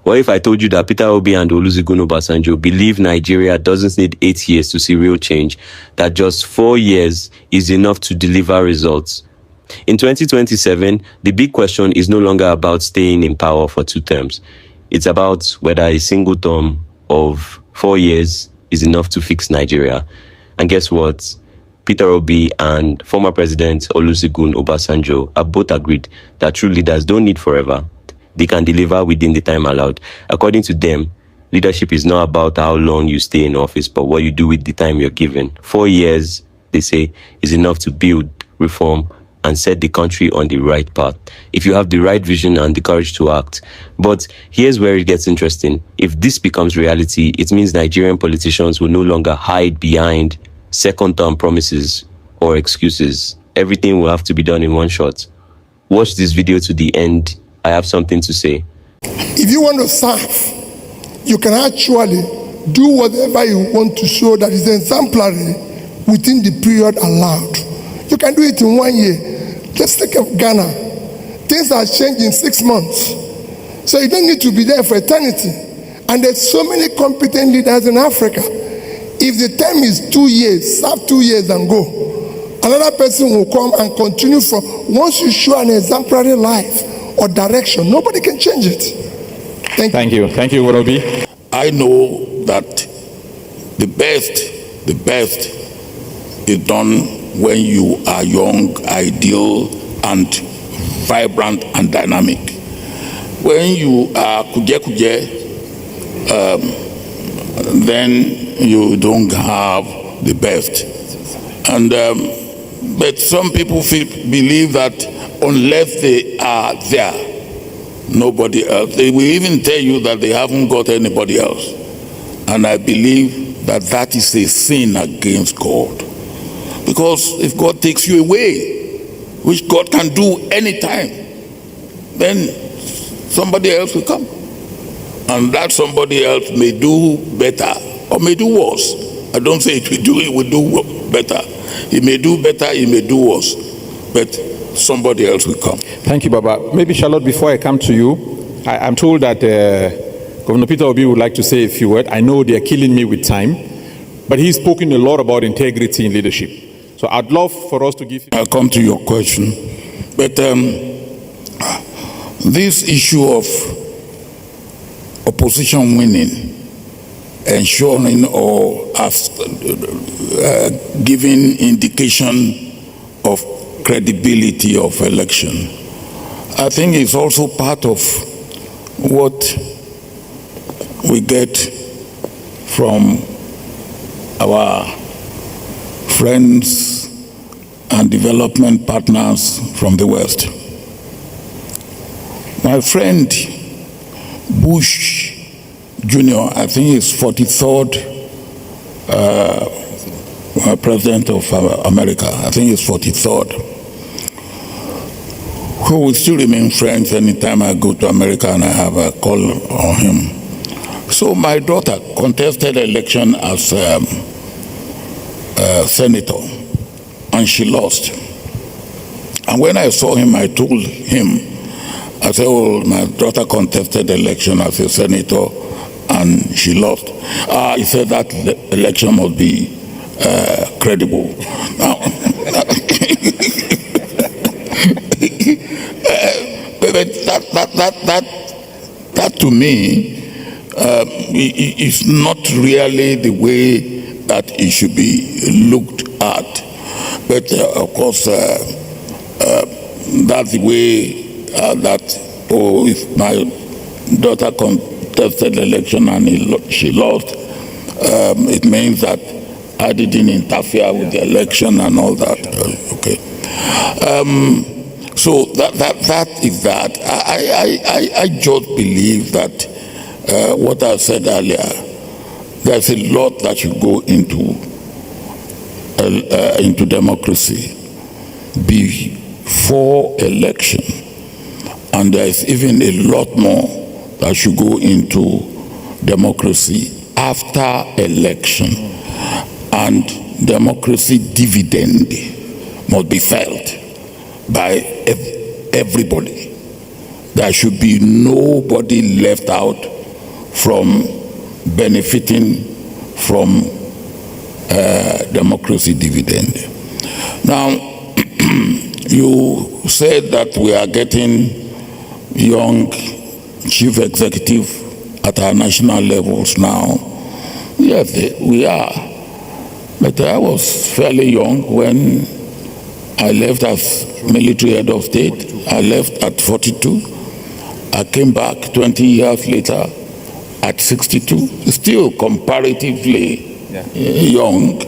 What if I told you that Peter Obi and Olusegun Obasanjo believe Nigeria doesn't need 8 years to see real change, that just 4 years is enough to deliver results? In 2027, the big question is no longer about staying in power for 2 terms. It's about whether a single term of 4 years is enough to fix Nigeria. And guess what? Peter Obi and former President Olusegun Obasanjo have both agreed that true leaders don't need forever. They can deliver within the time allowed. According to them, leadership is not about how long you stay in office, but what you do with the time you're given. 4 years, they say, is enough to build, reform, and set the country on the right path, if you have the right vision and the courage to act. But here's where it gets interesting. If this becomes reality, it means Nigerian politicians will no longer hide behind second-term promises or excuses. Everything will have to be done in one shot. Watch this video to the end. I have something to say. If you want to serve, you can actually do whatever you want to show that is exemplary within the period allowed. You can do it in 1 year. Let's take up Ghana. Things are changed in 6 months. So you don't need to be there for eternity. And there's so many competent leaders in Africa. If the term is 2 years, serve 2 years and go. Another person will come and continue from. Once you show an exemplary life or direction, nobody can change it. Thank you. Thank you, Obi. I know that the best is done when you are young, ideal, and vibrant and dynamic. When you are kuje, then you don't have the best. And but some people believe that unless they are there, nobody else. They will even tell you that they haven't got anybody else. And I believe that that is a sin against God. Because if God takes you away, which God can do anytime, then somebody else will come. And that somebody else may do better or may do worse. I don't say it will do better. He may do better, he may do worse. But somebody else will come. Thank you, Baba. Maybe, Charlotte, before I come to you, I'm told that Governor Peter Obi would like to say a few words. I know they're killing me with time, but he's spoken a lot about integrity in leadership. So I'd love for us to give him... I'll come to your question. But this issue of opposition winning, ensuring or giving indication of credibility of election, I think it's also part of what we get from our friends and development partners from the West. My friend Bush Jr., I think he's 43rd president of America. I think he's 43rd. Who will still remain friends anytime I go to America and I have a call on him. So my daughter contested election as senator, and she lost. And when I saw him, I told him, I said, oh, my daughter contested election as a senator and she lost. He said that election must be credible. Now, that to me is not really the way that it should be looked at. But of course, that's the way that, if my daughter contested election and she lost, it means that I didn't interfere with the election and all that. Okay. So that is that. I just believe that what I said earlier, there's a lot that should go into democracy before election, and there's even a lot more that should go into democracy after election, and democracy dividend must be felt by everybody. There should be nobody left out from benefiting from democracy dividend. Now, you said that we are getting young chief executive at our national levels now. Yes, we are. But I was fairly young when I left as military head of state. I left at 42. I came back 20 years later at 62, still comparatively young.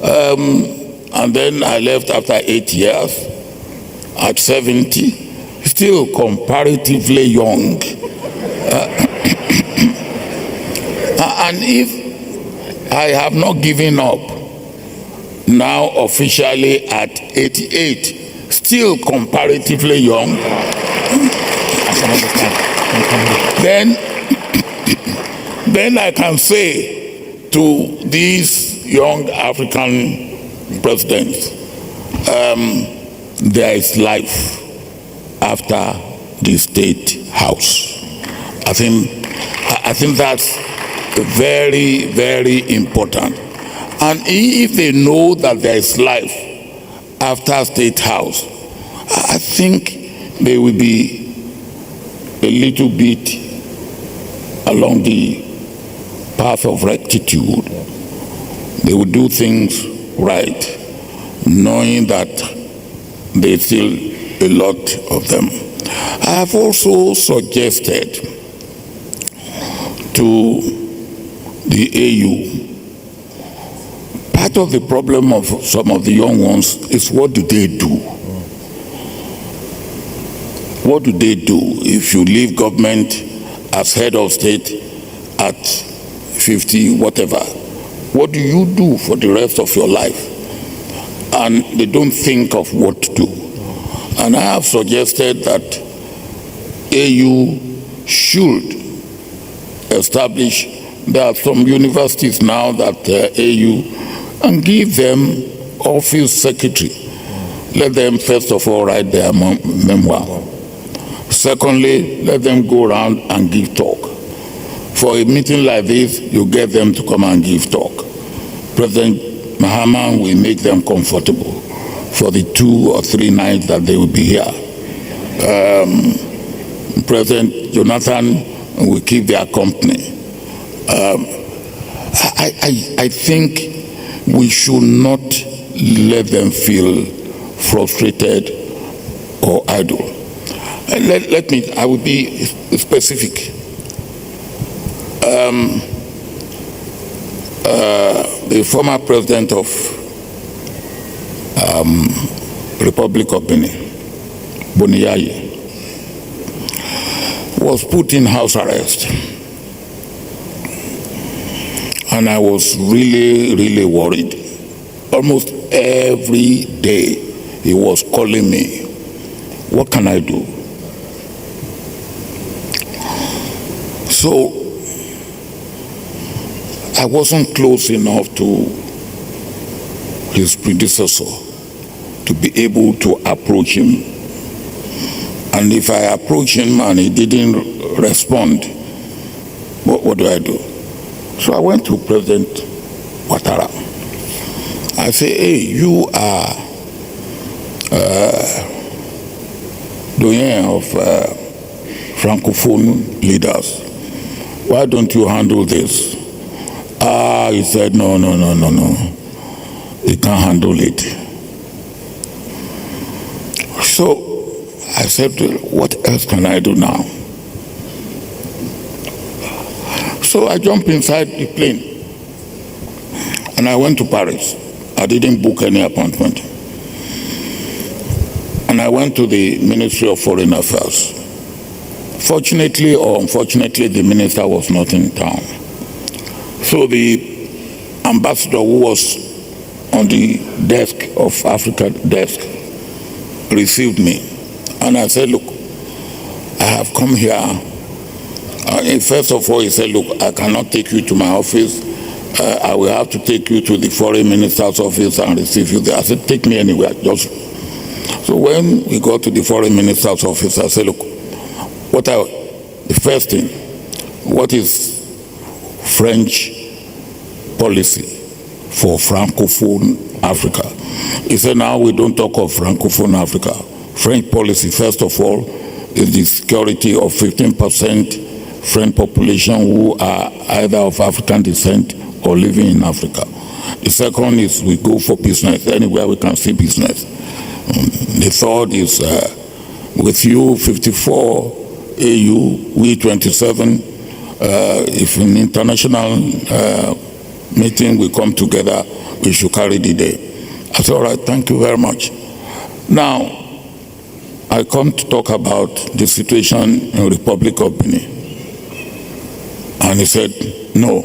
And then I left after 8 years at 70, still comparatively young. And if I have not given up, now officially at 88, still comparatively young, then I can say to these young African presidents, there is life after the State House. I think that's very, very important. And if they know that there is life after State House, I think they will be a little bit along the path of rectitude. They will do things right, knowing that there's still a lot of them. I have also suggested to the AU, part of the problem of some of the young ones is what do they do? What do they do if you leave government as head of state at 50, whatever? What do you do for the rest of your life? And they don't think of what to do. And I have suggested that AU should establish, there are some universities now that AU, and give them office secretary. Let them first of all write their memoir. Secondly, let them go around and give talk. For a meeting like this, you get them to come and give talk. President Mahama will make them comfortable for the 2 or 3 nights that they will be here. President Jonathan will keep their company. I think we should not let them feel frustrated or idle. I will be specific. The former president of Republic of Benin, Boniyayi, was put in house arrest. And I was really, really worried. Almost every day he was calling me, what can I do? So I wasn't close enough to his predecessor to be able to approach him. And if I approach him and he didn't respond, what do I do? So I went to President Ouattara. I say, hey, you are doyen of Francophone leaders. Why don't you handle this? He said, no. He can't handle it. So I said, what else can I do now? So I jumped inside the plane and I went to Paris. I didn't book any appointment. And I went to the Ministry of Foreign Affairs. Fortunately or unfortunately, the minister was not in town. So the ambassador who was on the desk of Africa desk received me. And I said, look, I have come here. First of all, he said, look, I cannot take you to my office. I will have to take you to the foreign minister's office and receive you there. I said, take me anywhere. So when we got to the foreign minister's office, I said, look, the first thing, what is French policy for Francophone Africa. He said now we don't talk of Francophone Africa. French policy, first of all, is the security of 15% French population who are either of African descent or living in Africa. The second is we go for business, anywhere we can see business. The third is with you 54 AU, we 27, if in international meeting we come together, we should carry the day. I said, all right, thank you very much. Now, I come to talk about the situation in Republic of Benin. And he said, no,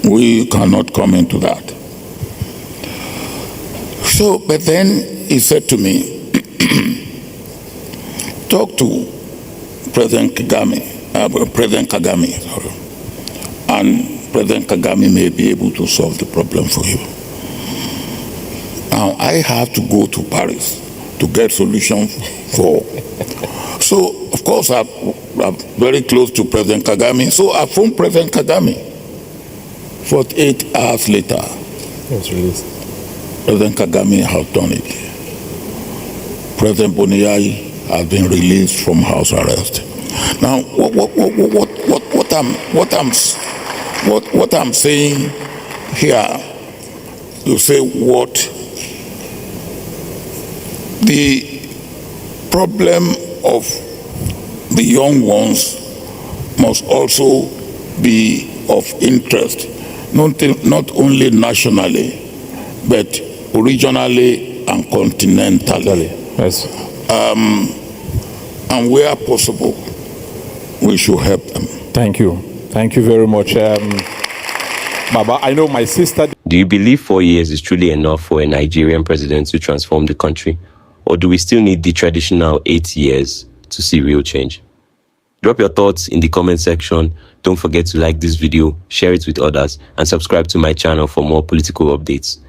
we cannot come into that. So, but then he said to me, talk to President Kagame, sorry, and President Kagame may be able to solve the problem for you. Now, I have to go to Paris to get solution for. So, of course, I'm very close to President Kagame. So I phoned President Kagame. 48 hours later, Yes, released. President Kagame has done it. President Boniai has been released from house arrest. Now, what I'm saying here, you say what the problem of the young ones must also be of interest, not only nationally, but regionally and continentally. Yes. And where possible, we should help them. Thank you. Thank you very much. Baba, I know my sister. Do you believe 4 years is truly enough for a Nigerian president to transform the country? Or do we still need the traditional 8 years to see real change? Drop your thoughts in the comment section. Don't forget to like this video, share it with others, and subscribe to my channel for more political updates.